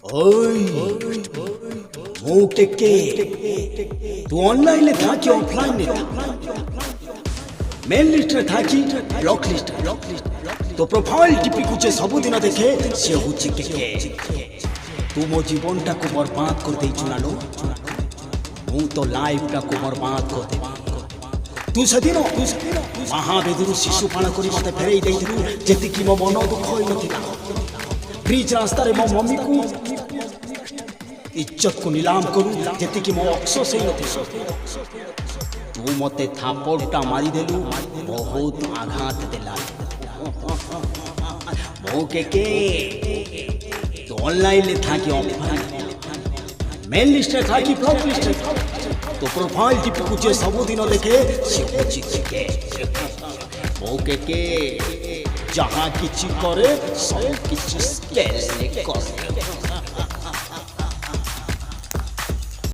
ওই মুকে তু অনলাইনে থাকি অফলাইনে মেল লিস্টরে থাকি ব্লক লিস্ট তো প্রোফাইল টিপিকুছে ସବୁଦିନ ଦେଖେ ସେ ହଉଛି କେ ତୁ ମୋ ଜୀବନଟାକୁ ବର୍ବାଦ କରିଦେଇଛୁ ନାଲୋ ମୁଁ ତ ଲାଇଫଟାକୁ ବର୍ବାଦ କରିଦେବି ତୁ ସେଦିନ ମହାବେଦରୁ ଶିଶୁପାଳ କରି ମୋତେ ଫେରେଇ ଦେଇଥିଲୁ ଯେତିକି ମୋ ମନ ଦୁଃଖ ହୋଇନଥିଲା ବ୍ରିଜ ରାସ୍ତାରେ ମୋ ମମିକୁ ଇଜ୍ଜତକୁ ନିଲାମ କରୁ ଯେତିକି ମୋ ଅଫସୋସ ହେଇନଥିଲା ତୁ ମୋତେ ଥାପଡ଼ଟା ମାରିଦେଲୁ ବହୁତ ଆଘାତ ଦେଲା ମୁଁ କେ ତୁ ଅନଲାଇନରେ ଥାକି ଅଫଲାଇନ মেল লিস্টে থাকি ব্লক লিস্টে তো প্রোফাইল টিপিকুছে ସବୁଦିନ ଦେଖେ ସେ ହଉଛି କେ ওকে কে যাহা কিছু করে সব কিছু স্কেলে করে